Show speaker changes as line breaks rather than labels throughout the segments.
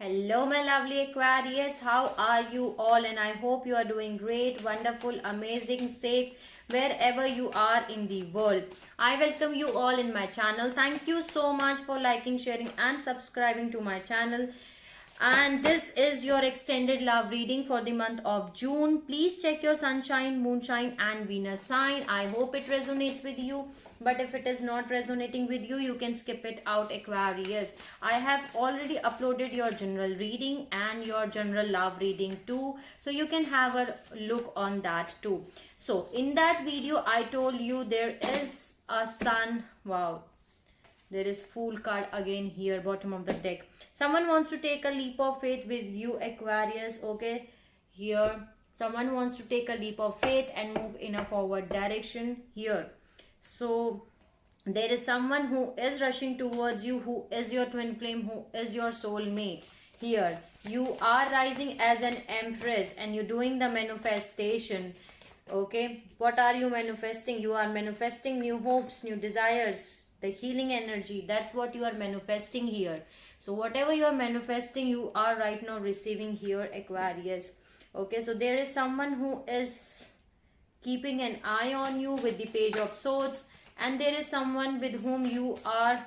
Hello, my lovely Aquarius. How are you all? And I hope you are doing great, wonderful, amazing, safe, wherever you are in the world. I welcome you all in my channel. Thank you so much for liking, sharing, and subscribing to my channel. And this is your extended love reading for the month of June. Please check your sunshine, moonshine, and Venus sign. I hope it resonates with you. But if it is not resonating with you, you can skip it out, Aquarius. I have already uploaded your general reading and your general love reading too. So you can have a look on that too. So in that video, I told you there is a sun. Wow, there is Fool card again here, bottom of the deck. Someone wants to take a leap of faith with you, Aquarius. Okay, here someone wants to take a leap of faith and move in a forward direction here. So there is someone who is rushing towards you, who is your twin flame, who is your soulmate. Here you are rising as an empress and you're doing the manifestation. Okay, what are you manifesting? You are manifesting new hopes, new desires, the healing energy. That's what you are manifesting here. So whatever you are manifesting, you are right now receiving here, Aquarius. Okay, so there is someone who is keeping an eye on you with the Page of Swords, and there is someone with whom you are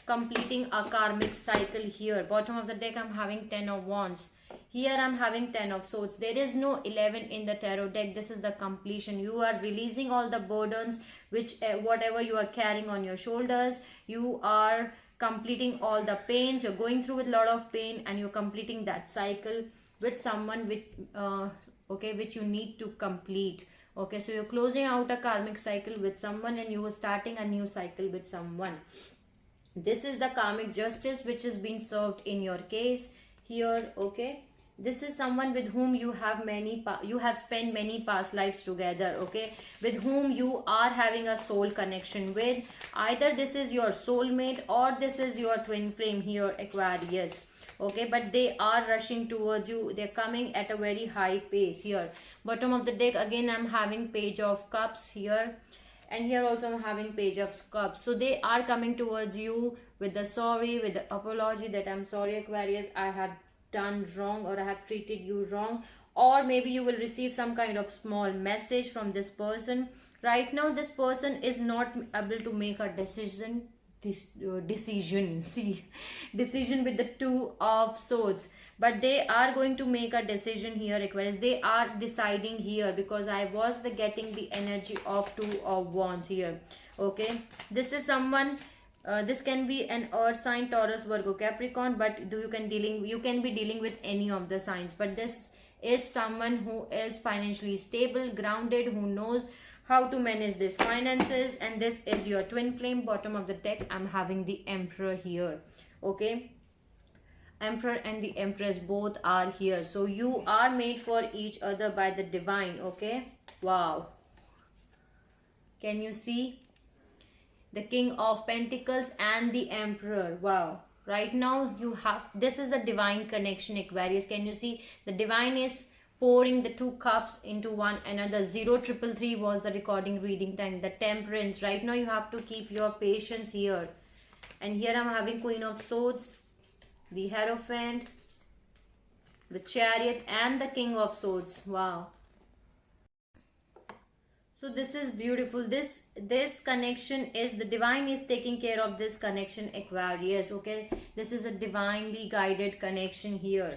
completing a karmic cycle here. Bottom of the deck, I'm having 10 of Wands. Here I'm having 10 of Swords. There is no 11 in the tarot deck. This is the completion. You are releasing all the burdens, which whatever you are carrying on your shoulders. You are completing all the pains. You're going through with a lot of pain, and you're completing that cycle with someone with which you need to complete. Okay, so you're closing out a karmic cycle with someone and you are starting a new cycle with someone. This is the karmic justice which is being served in your case here. Okay, this is someone with whom you have spent many past lives together. Okay, with whom you are having a soul connection with. Either this is your soulmate or this is your twin flame here, Aquarius. Okay, but they are rushing towards you. They're coming at a very high pace here. Bottom of the deck, again I'm having Page of Cups here, and here also I'm having Page of Cups. So they are coming towards you with the sorry, with the apology that I'm sorry, Aquarius, I had done wrong, or I have treated you wrong. Or maybe you will receive some kind of small message from this person. Right now this person is not able to make a decision. Decision with the Two of Swords, but they are going to make a decision here, Aquarius. They are deciding here, because I was getting the energy of Two of Wands here. Okay, this is someone, this can be an earth sign, Taurus, Virgo, Capricorn, but you can be dealing with any of the signs. But this is someone who is financially stable, grounded, who knows how to manage this finances, and this is your twin flame. Bottom of the deck, I'm having the Emperor here. Okay, Emperor and the Empress both are here. So you are made for each other by the divine. Okay, wow, can you see the King of Pentacles and the Emperor? Wow, right now you have, this is the divine connection, Aquarius. Can you see the divine is pouring the two cups into one another. 0333 was the recording reading time. The Temperance, right now you have to keep your patience here. And here I'm having Queen of Swords, the Hierophant, the Chariot, and the King of Swords. Wow, so this is beautiful. This connection is, the divine is taking care of this connection, Aquarius. Okay, this is a divinely guided connection here.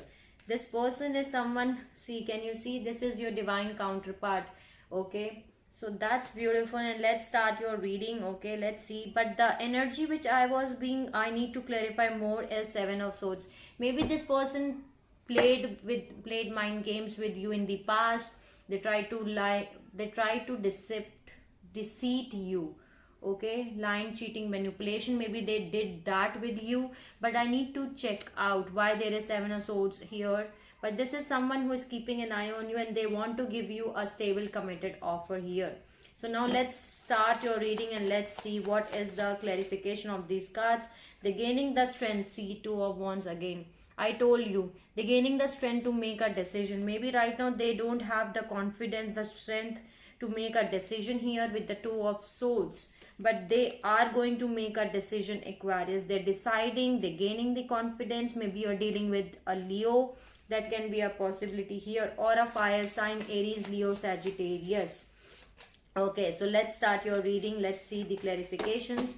This person is someone, see, can you see, this is your divine counterpart. Okay, so that's beautiful. And let's start your reading. Okay, let's see. But the energy which I need to clarify more is Seven of Swords. Maybe this person played mind games with you in the past. They try to lie, they try to deceive you. Okay, lying, cheating, manipulation, maybe they did that with you. But I need to check out why there is Seven of Swords here. But this is someone who is keeping an eye on you, and they want to give you a stable, committed offer here. So now let's start your reading and let's see what is the clarification of these cards. They're gaining the strength. See, Two of Wands again. I told you, they're gaining the strength to make a decision. Maybe right now they don't have the confidence, the strength to make a decision here with the Two of Swords, but they are going to make a decision, Aquarius. They're deciding, they're gaining the confidence. Maybe you're dealing with a Leo, that can be a possibility here, or a fire sign, Aries, Leo, Sagittarius. Okay, so let's start your reading. Let's see the clarifications.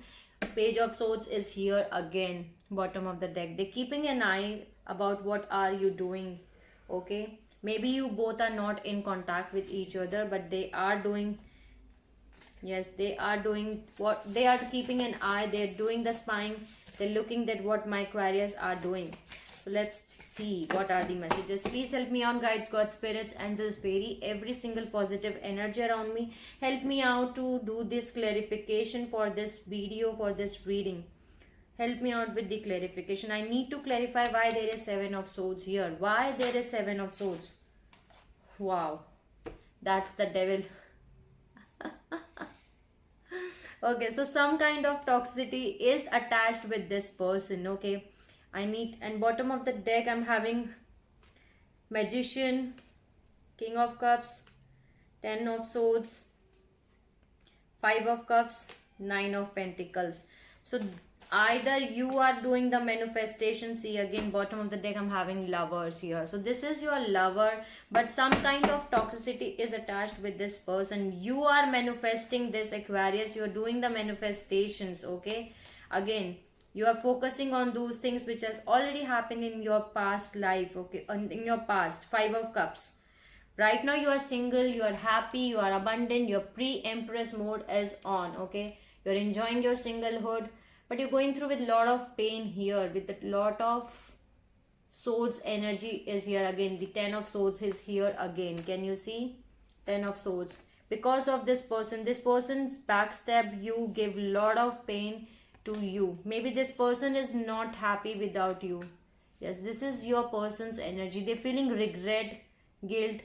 Page of Swords is here again, bottom of the deck. They're keeping an eye about what are you doing. Okay, maybe you both are not in contact with each other, but they are doing, yes, they are doing what they are, keeping an eye. They're doing the spying. They're looking at what my Aquarius are doing. So let's see what are the messages. Please help me out, guides, God, spirits, angels, fairy, every single positive energy around me. Help me out to do this clarification for this video, for this reading. Help me out with the clarification. I need to clarify why there is Seven of Swords here. Why there is Seven of Swords? Wow, that's the devil. Okay, so some kind of toxicity is attached with this person. Okay, I need, and bottom of the deck I'm having Magician, King of Cups, Ten of Swords, Five of Cups, Nine of Pentacles. So either you are doing the manifestation. See, again, bottom of the deck I'm having Lovers here. So this is your lover, but some kind of toxicity is attached with this person. You are manifesting this, Aquarius. You are doing the manifestations. Okay, again, you are focusing on those things which has already happened in your past life. Okay, in your past. Five of Cups. Right now you are single, you are happy, you are abundant, your pre-empress mode is on. Okay, you're enjoying your singlehood, but you're going through with a lot of pain here, with a lot of Swords energy is here again. The Ten of Swords is here again. Can you see? Ten of Swords. Because of this person's backstab you, give a lot of pain to you. Maybe this person is not happy without you. Yes, this is your person's energy. They're feeling regret, guilt.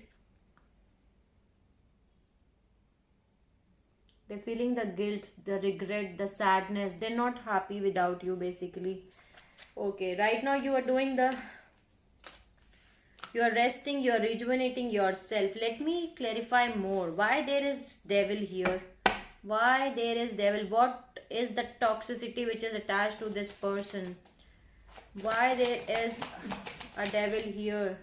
They're feeling the guilt, the regret, the sadness. They're not happy without you, basically. Okay, right now you are doing the, you are resting, you are rejuvenating yourself. Let me clarify more. Why there is devil here? Why there is devil? What is the toxicity which is attached to this person? Why there is a devil here?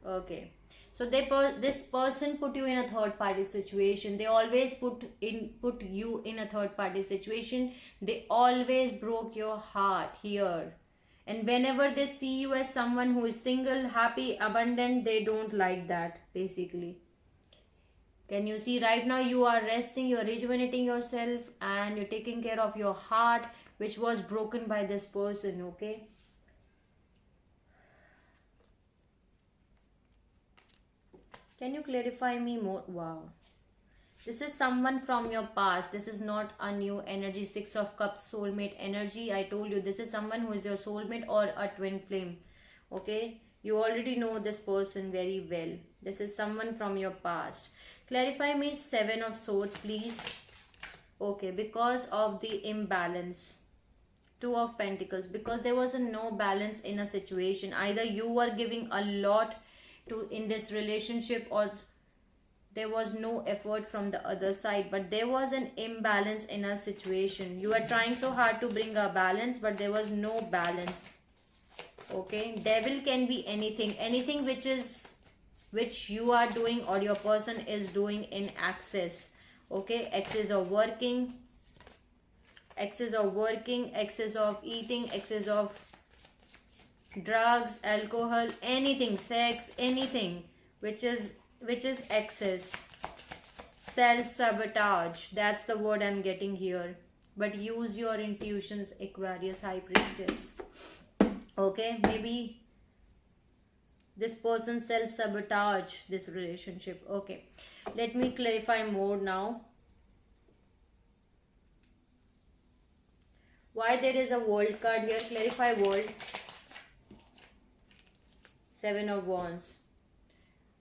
Okay, so this person put you in a third party situation. They always put you in a third party situation. They always broke your heart here. And whenever they see you as someone who is single, happy, abundant, they don't like that, basically. Can you see? Right now you are resting, you are rejuvenating yourself, and you're taking care of your heart, which was broken by this person. Okay, can you clarify me more? Wow, this is someone from your past. This is not a new energy. Six of Cups, soulmate energy. I told you, this is someone who is your soulmate or a twin flame. Okay, you already know this person very well. This is someone from your past. Clarify me Seven of Swords, please. Okay, because of the imbalance. Two of Pentacles, because there was no balance in a situation. Either you were giving a lot to in this relationship, or there was no effort from the other side, but there was an imbalance in a situation. You were trying so hard to bring a balance, but there was no balance. Okay, devil can be anything which you are doing or your person is doing in excess. Okay, excess of working, excess of eating, excess of drugs, alcohol, anything, sex, anything which is excess. Self-sabotage, that's the word I'm getting here. But use your intuitions, Aquarius, High Priestess. Okay, maybe this person self-sabotage this relationship. Okay, let me clarify more now. Why there is a World card here? Clarify World. Seven of Wands.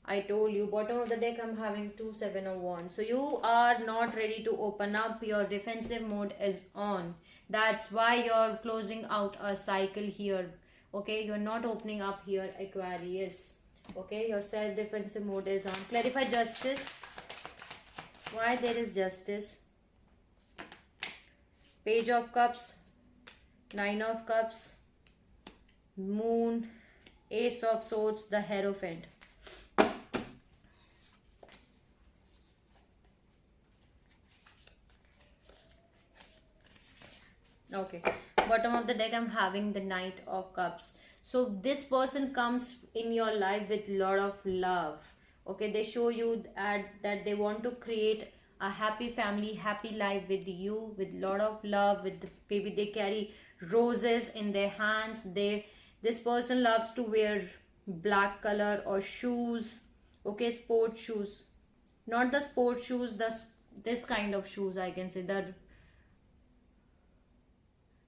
I told you, bottom of the deck I'm having two Seven of Wands. So you are not ready to open up. Your defensive mode is on. That's why you're closing out a cycle here. Okay, you're not opening up here, Aquarius. Okay, your self defensive mode is on. Clarify justice. Why there is justice? Page of Cups, Nine of Cups, Moon, Ace of Swords, the Hierophant. Okay, bottom of the deck I'm having the Knight of Cups. So this person comes in your life with lot of love. Okay, they show you that they want to create a happy family, happy life with you, with lot of love. With maybe they carry roses in their hands. This person loves to wear black color or shoes. Okay, sports shoes, not the sports shoes, this kind of shoes, I can say,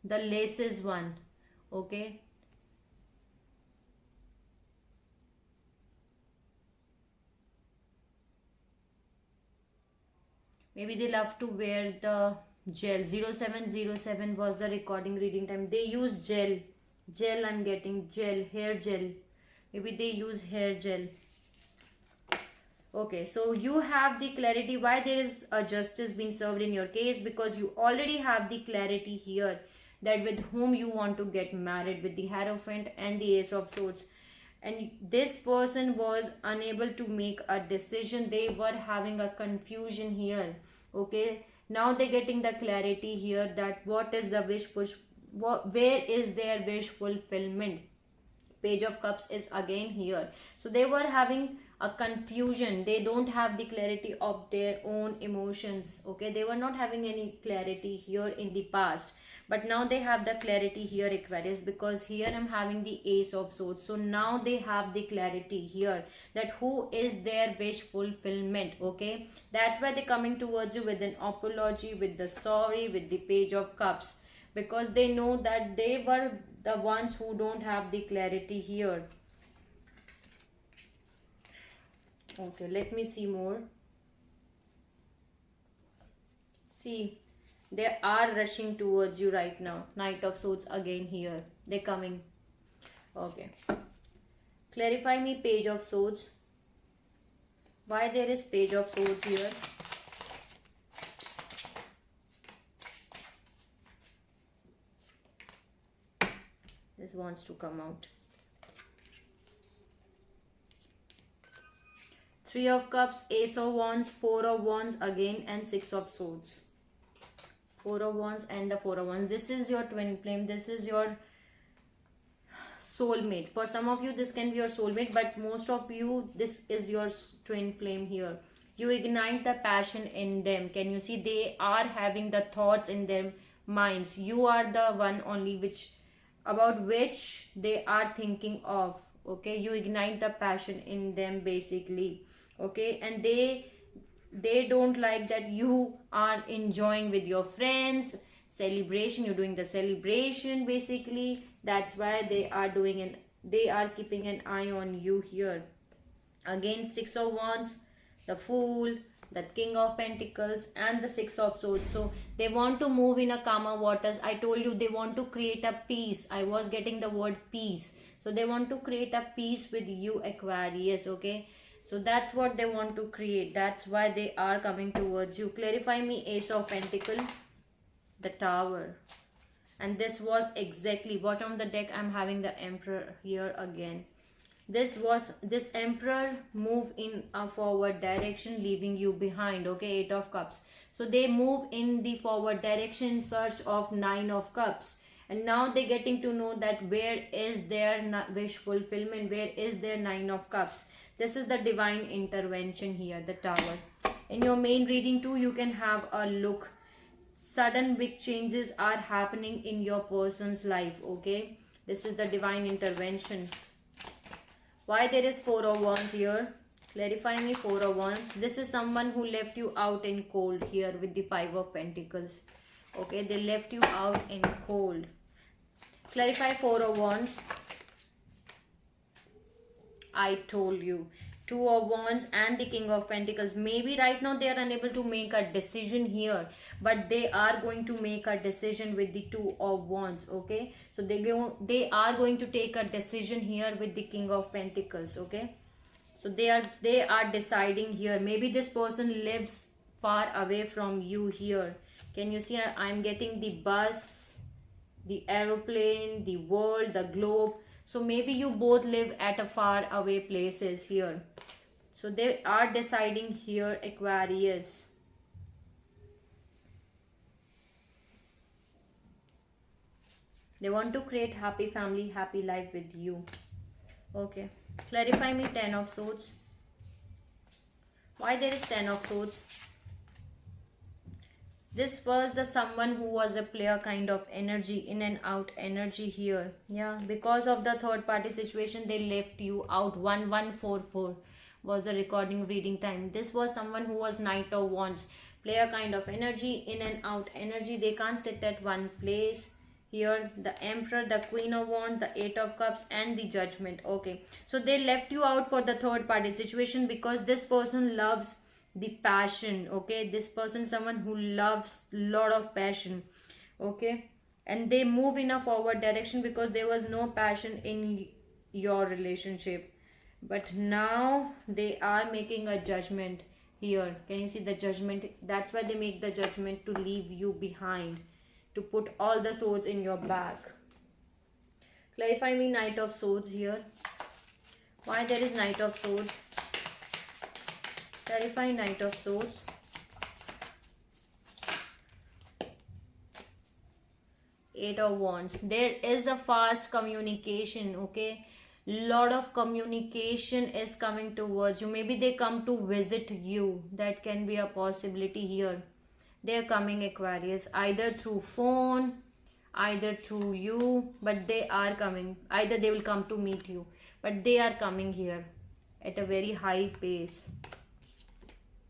the laces one. Okay, maybe they love to wear the gel. 0707 was the recording reading time. They use gel. I'm getting gel, hair gel. Maybe they use hair gel. Okay, so you have the clarity why there is a justice being served in your case, because you already have the clarity here that with whom you want to get married, with the Hierophant and the Ace of Swords. And this person was unable to make a decision. They were having a confusion here. Okay, now they're getting the clarity here that what is the wish push, where is their wish fulfillment. Page of Cups is again here. So they were having a confusion. They don't have the clarity of their own emotions. Okay, they were not having any clarity here in the past, but now they have the clarity here, Aquarius, because here I'm having the Ace of Swords. So now they have the clarity here that who is their wish fulfillment. Okay, that's why they're coming towards you with an apology, with the sorry, with the Page of Cups, because they know that they were the ones who don't have the clarity here. Okay, let me see more. See, they are rushing towards you right now. Knight of Swords again here. They're coming. Okay. Clarify me Page of Swords. Why there is Page of Swords here? This wants to come out. Three of Cups, Ace of Wands, Four of Wands again, and Six of Swords. Four of Wands and the Four of Wands. This is your twin flame. This is your soulmate. For some of you, this can be your soulmate, but most of you, this is your twin flame here. You ignite the passion in them. Can you see? They are having the thoughts in their minds. You are the one only about which they are thinking of. Okay, you ignite the passion in them basically. Okay, and they don't like that you are enjoying with your friends, celebration, you're doing the celebration basically. That's why they are keeping an eye on you here. Again, Six of Wands, the Fool, the King of Pentacles, and the Six of Swords. So they want to move in a calmer waters. I told you they want to create a peace. I was getting the word peace. So they want to create a peace with you, Aquarius. Okay, so that's what they want to create. That's why they are coming towards you. Clarify me Ace of Pentacles, the Tower. And this was exactly bottom of the deck. I'm having the Emperor here again. This Emperor move in a forward direction, leaving you behind. Okay, Eight of Cups. So they move in the forward direction in search of Nine of Cups. And now they're getting to know that where is their wish fulfillment, where is their Nine of Cups. This is the divine intervention here, the Tower. In your main reading too, you can have a look. Sudden big changes are happening in your person's life. Okay, this is the divine intervention. Why there is Four of Wands here? Clarify me Four of Wands. This is someone who left you out in cold here with the Five of Pentacles. Okay, they left you out in cold. Clarify Four of Wands. I told you. Two of Wands and the King of Pentacles. Maybe right now they are unable to make a decision here, but they are going to make a decision with the Two of Wands. Okay, so they are going to take a decision here with the King of Pentacles. Okay, so they are deciding here. Maybe this person lives far away from you here. Can you see? I'm getting the bus, the aeroplane, the world, the globe. So maybe you both live at a far away places here. So they are deciding here, Aquarius. They want to create happy family, happy life with you. Okay. Clarify me 10 of Swords. Why there is 10 of Swords? This was the someone who was a player kind of energy, in and out energy here. Yeah, because of the third party situation, they left you out. 1144 was the recording reading time. This was someone who was Knight of Wands, player kind of energy, in and out energy. They can't sit at one place. Here the Emperor, the Queen of Wands, the Eight of Cups, and the Judgment. Okay, so they left you out for the third party situation because this person loves the passion. Okay, this person someone who loves lot of passion. Okay, and they move in a forward direction because there was no passion in your relationship, but now they are making a judgment here. Can you see the judgment? That's why they make the judgment, to leave you behind, to put all the swords in your bag. Clarify me Knight of Swords here. Why there is Knight of Swords? Clarify Knight of Swords. Eight of Wands. There is a fast communication. Okay, lot of communication is coming towards you. Maybe they come to visit you. That can be a possibility here. They are coming, Aquarius, either through phone, either through you, but they are coming. Either they will come to meet you, but they are coming here at a very high pace.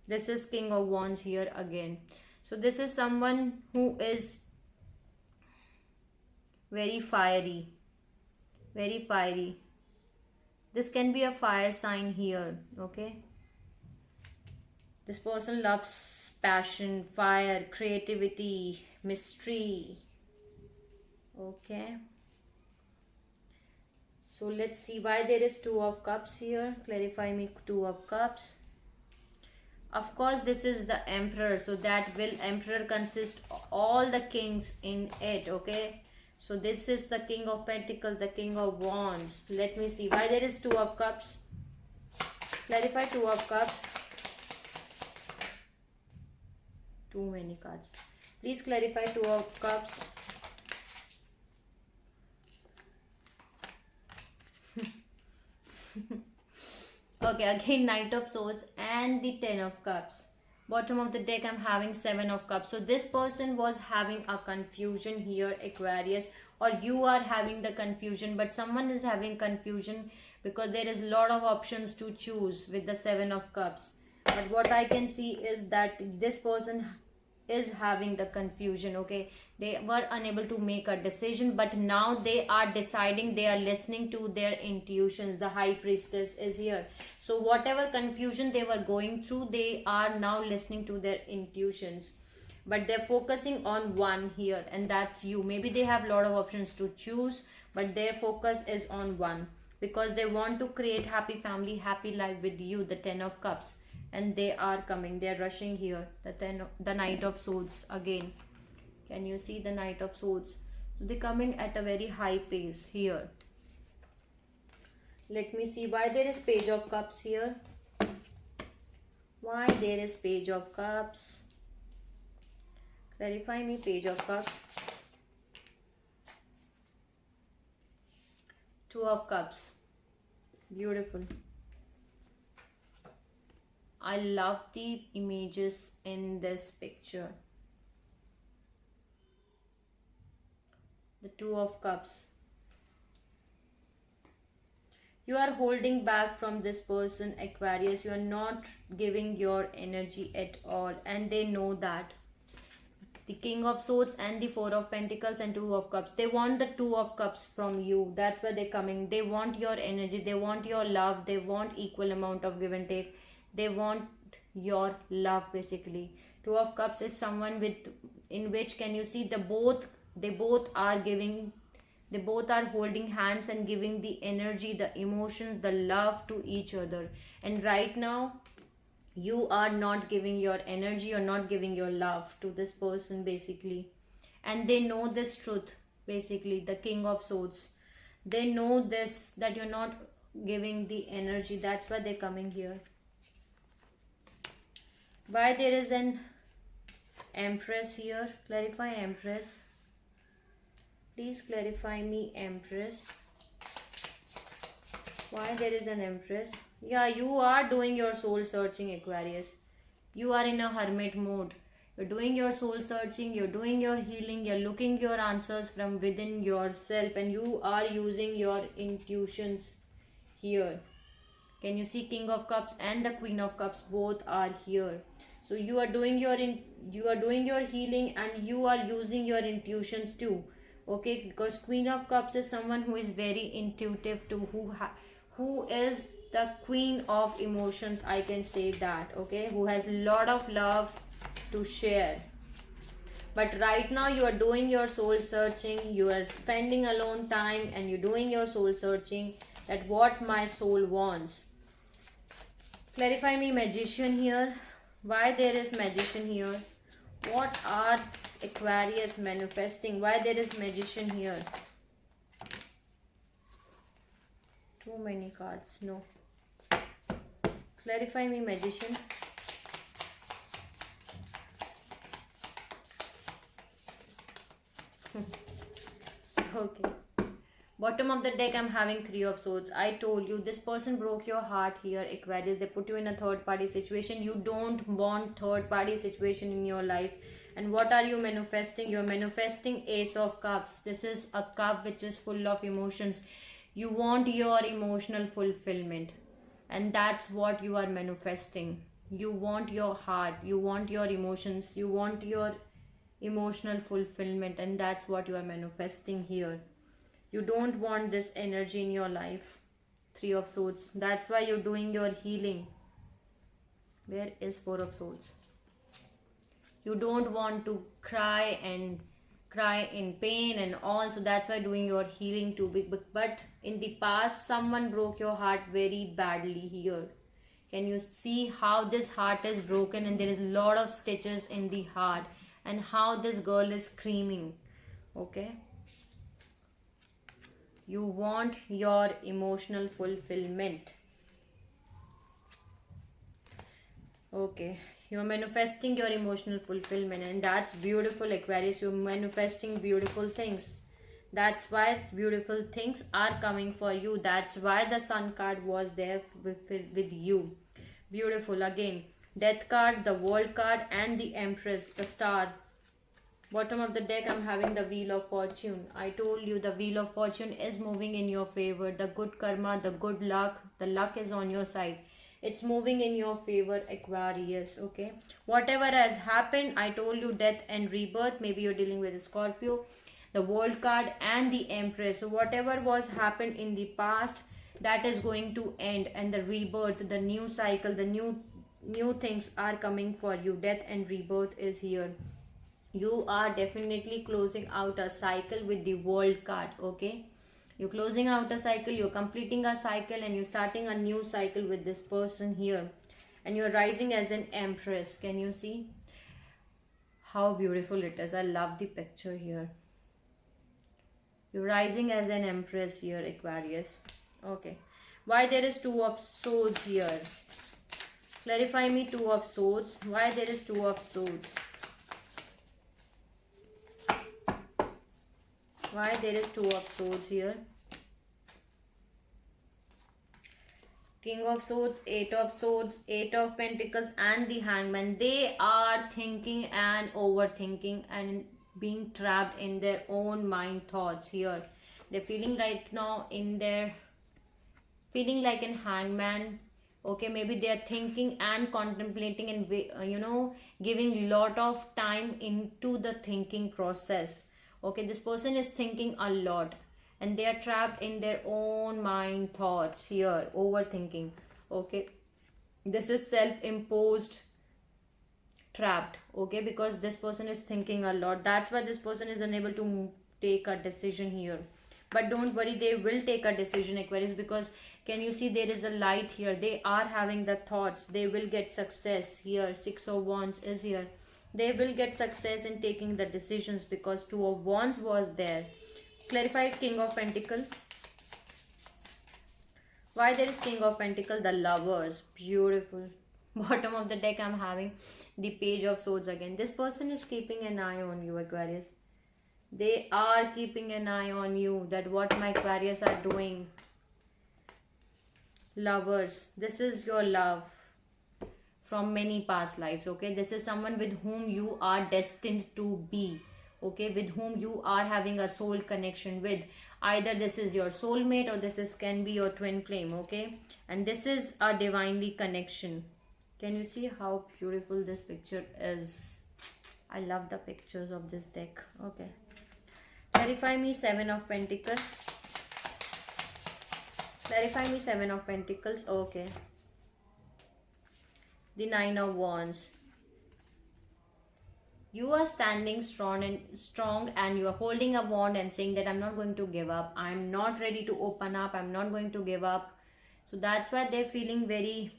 This is King of Wands here again. So this is someone who is very fiery. Very fiery. This can be a fire sign here. Okay. This person loves passion, fire, creativity, mystery. Okay. So let's see why there is Two of Cups here. Clarify me Two of Cups. Of course, this is the Emperor, so that will Emperor consist all the kings in it. Okay, so this is the King of Pentacles, the King of Wands. Let me see why there is Two of Cups. Clarify Two of Cups. Too many cards. Please clarify Two of Cups. Okay, again Knight of Swords and the Ten of Cups. Bottom of the deck I'm having Seven of Cups. So this person was having a confusion here, Aquarius, or you are having the confusion, but someone is having confusion because there is a lot of options to choose with the Seven of Cups. But what I can see is that this person is having the confusion. Okay, they were unable to make a decision, but now they are deciding. They are listening to their intuitions. The High Priestess is here. So whatever confusion they were going through, they are now listening to their intuitions, but they're focusing on one here, and that's you. Maybe they have a lot of options to choose, but their focus is on one because they want to create happy family, happy life with you, the Ten of Cups. And they are coming, they're rushing here. The Knight of Swords again. Can you see the Knight of Swords? So they're coming at a very high pace here. Let me see why there is Page of Cups here. Why there is Page of Cups? Clarify me Page of Cups. Two of Cups. Beautiful. I love the images in this picture. The Two of Cups. You are holding back from this person, Aquarius. You are not giving your energy at all, and they know that. The King of Swords and the Four of Pentacles and Two of Cups. They want the Two of Cups from you. That's why they're coming. They want your energy. They want your love. They want equal amount of give and take. They want your love basically. Two of Cups is someone with, in which can you see they both are giving, they both are holding hands and giving the energy, the emotions, the love to each other. And right now you are not giving your energy, you're not giving your love to this person basically. And they know this truth basically. The King of Swords, they know this, that you're not giving the energy. That's why they're coming here. Why there is an Empress here? Clarify Empress. Please clarify me Empress. Why there is an Empress? Yeah, you are doing your soul searching, Aquarius. You are in a hermit mode. You're doing your soul searching, you're doing your healing, you're looking your answers from within yourself, and you are using your intuitions here. Can you see King of Cups and the Queen of Cups both are here? So you are doing your healing, and you are using your intuitions too. Okay, because Queen of Cups is someone who is very intuitive too, who is the queen of emotions, I can say that. Okay, who has a lot of love to share. But right now you are doing your soul searching, you are spending alone time, and you're doing your soul searching, that what my soul wants. Clarify me Magician here. Why there is Magician here? What are Aquarius manifesting? Why there is Magician here? Too many cards. No. Clarify me Magician. Okay. Bottom of the deck, I'm having Three of Swords. I told you, this person broke your heart here, Aquarius. They put you in a third party situation. You don't want third party situation in your life. And what are you manifesting? You're manifesting Ace of Cups. This is a cup which is full of emotions. You want your emotional fulfillment. And that's what you are manifesting. You want your heart. You want your emotions. You want your emotional fulfillment. And that's what you are manifesting here. You don't want this energy in your life. Three of Swords. That's why you're doing your healing. Where is Four of Swords? You don't want to cry in pain and all. So that's why doing your healing too big. But in the past, someone broke your heart very badly here. Can you see how this heart is broken, and there is a lot of stitches in the heart, and how this girl is screaming. Okay. You want your emotional fulfillment. Okay, you're manifesting your emotional fulfillment, and that's beautiful, Aquarius. You're manifesting beautiful things. That's why beautiful things are coming for you. That's why the Sun card was there with you. Beautiful. Again, Death card, the World card, and the Empress, the Star. Bottom of the deck, I'm having the Wheel of Fortune. I told you the Wheel of Fortune is moving in your favor. The good karma, the good luck, the luck is on your side. It's moving in your favor, Aquarius. Okay. Whatever has happened, I told you death and rebirth. Maybe you're dealing with a Scorpio. The World card and the Empress. So whatever was happened in the past, that is going to end. And the rebirth, the new cycle, the new things are coming for you. Death and rebirth is here. You are definitely closing out a cycle with the World card. Okay, you're closing out a cycle, you're completing a cycle, and you're starting a new cycle with this person here. And you're rising as an Empress. Can you see how beautiful it is? I love the picture here. You're rising as an Empress here, Aquarius. Okay, why there is Two of Swords here? Clarify me Two of Swords. Why there is Two of Swords? Why there is Two of Swords here? King of Swords, Eight of Swords, Eight of Pentacles, and the Hangman. They are thinking and overthinking and being trapped in their own mind thoughts here. They're feeling right now in their, feeling like an hangman, Okay, maybe they are thinking and contemplating and giving lot of time into the thinking process. Okay, this person is thinking a lot, and they are trapped in their own mind thoughts here, overthinking. Okay, this is self imposed trapped. Okay, because this person is thinking a lot, that's why this person is unable to take a decision here. But don't worry, they will take a decision, Aquarius, because can you see there is a light here? They are having the thoughts, they will get success here. Six of Wands is here. They will get success in taking the decisions because Two of Wands was there. Clarify King of Pentacle. Why there is King of Pentacle? The Lovers. Beautiful. Bottom of the deck I'm having the Page of Swords again. This person is keeping an eye on you, Aquarius. They are keeping an eye on you, that what my Aquarius are doing. Lovers. This is your love from many past lives. Okay, this is someone with whom you are destined to be. Okay, with whom you are having a soul connection with. Either this is your soulmate or this is can be your twin flame. Okay, and this is a divinely connection. Can you see how beautiful this picture is? I love the pictures of this deck. Okay, clarify me Seven of Pentacles. Clarify me Seven of Pentacles. Okay, the Nine of Wands. You are standing strong and you are holding a wand and saying that I'm not going to give up, I'm not ready to open up, I'm not going to give up. So that's why they're feeling very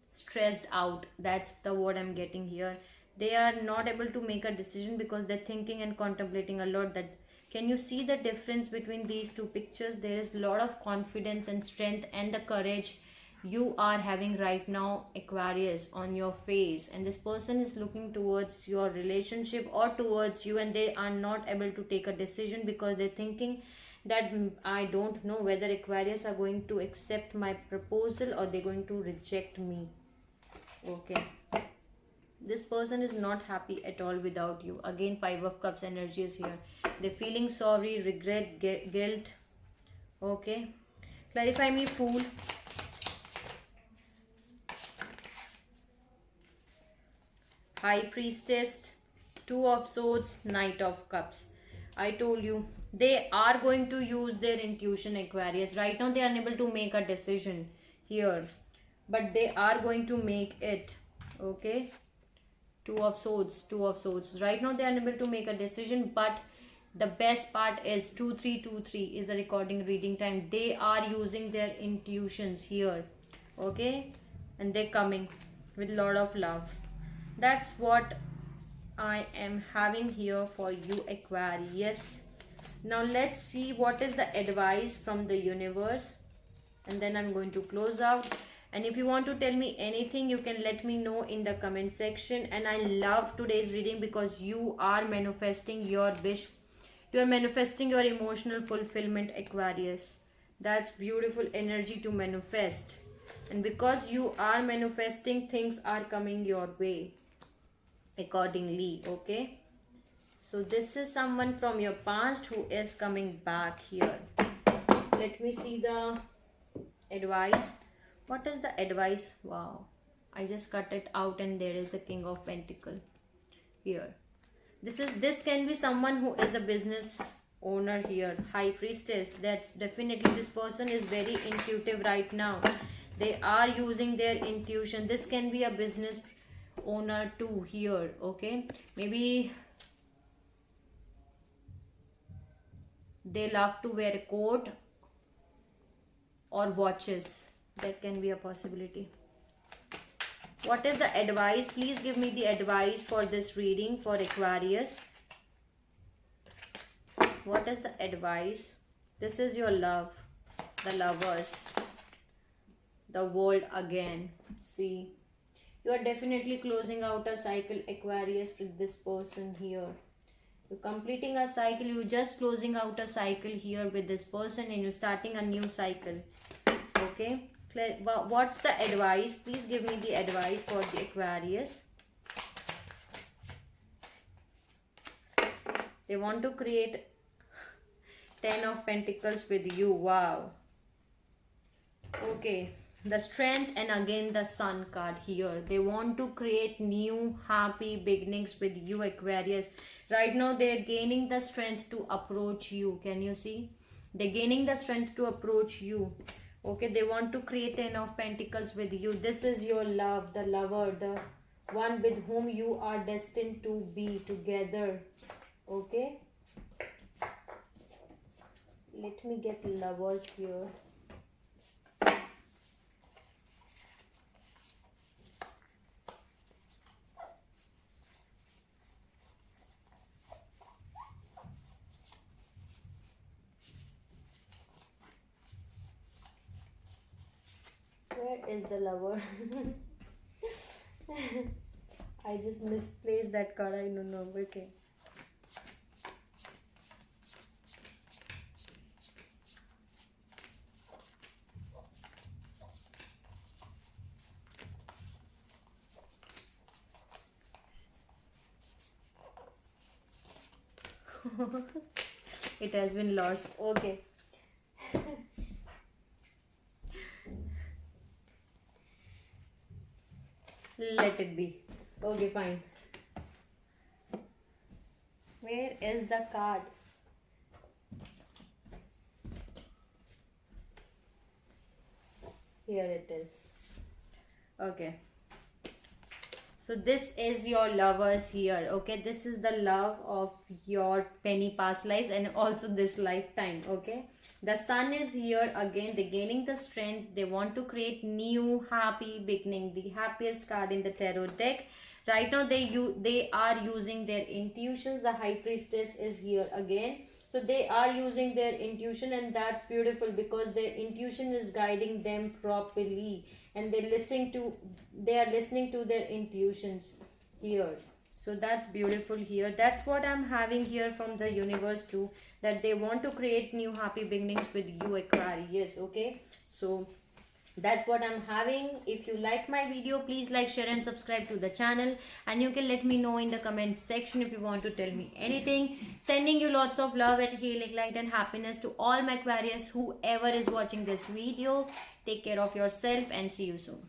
stressed out. That's the word I'm getting here. They are not able to make a decision because they're thinking and contemplating a lot. That can you see the difference between these two pictures? There is a lot of confidence and strength and the courage you are having right now, Aquarius, on your face, and this person is looking towards your relationship or towards you, and they are not able to take a decision because they're thinking that I don't know whether Aquarius are going to accept my proposal or they're going to reject me. Okay, this person is not happy at all without you. Again, Five of Cups energy is here. They're feeling sorry, regret, guilt. Okay, clarify me Fool. High Priestess, Two of Swords, Knight of Cups. I told you, they are going to use their intuition, Aquarius. Right now, they are unable to make a decision here, but they are going to make it. Okay, Two of Swords, Two of Swords. Right now, they are unable to make a decision, but the best part is 2323 is the recording reading time. They are using their intuitions here. Okay, and they're coming with lot of love. That's what I am having here for you, Aquarius. Now let's see what is the advice from the universe, and then I'm going to close out. And if you want to tell me anything, you can let me know in the comment section. And I love today's reading because you are manifesting your wish. You are manifesting your emotional fulfillment, Aquarius. That's beautiful energy to manifest. And because you are manifesting, things are coming your way accordingly. Okay, so this is someone from your past who is coming back here. Let me see the advice. What is the advice? Wow, I just cut it out and there is a King of Pentacle here. This can be someone who is a business owner here. High Priestess, that's definitely, this person is very intuitive right now. They are using their intuition. This can be a business owner too here. Okay, maybe they love to wear a coat or watches. That can be a possibility. What is the advice? Please give me the advice for this reading for Aquarius. What is the advice? This is your love, the Lovers, the World again. See, you are definitely closing out a cycle, Aquarius, with this person here. You're completing a cycle. You're just closing out a cycle here with this person and you're starting a new cycle. Okay, what's the advice? Please give me the advice for the Aquarius. They want to create 10 of Pentacles with you. Wow. Okay, the strength, and again the sun card here. They want to create new happy beginnings with you, Aquarius. Right now they're gaining the strength to approach you. Can you see? They're gaining the strength to approach you. Okay, they want to create 10 of Pentacles with you. This is your love, the lover, the one with whom you are destined to be together. Okay, let me get lovers here. Where is the lover? I just misplaced that card. I don't know. Okay. It has been lost. Okay. Let it be. Okay, fine. Where is the card? Here it is. Okay. So this is your lovers here. Okay, this is the love of your many past lives and also this lifetime. Okay, the sun is here again. They're gaining the strength. They want to create new happy beginning, the happiest card in the tarot deck. Right now they are using their intuitions. The high priestess is here again. So they are using their intuition, and that's beautiful because their intuition is guiding them properly, and they are listening to their intuitions here. So that's beautiful here. That's what I'm having here from the universe too, that they want to create new happy beginnings with you, Aquarius. Okay, so that's what I'm having. If you like my video, please like, share and subscribe to the channel, and you can let me know in the comment section if you want to tell me anything. Sending you lots of love and healing light and happiness to all my Aquarius, whoever is watching this video. Take care of yourself and see you soon.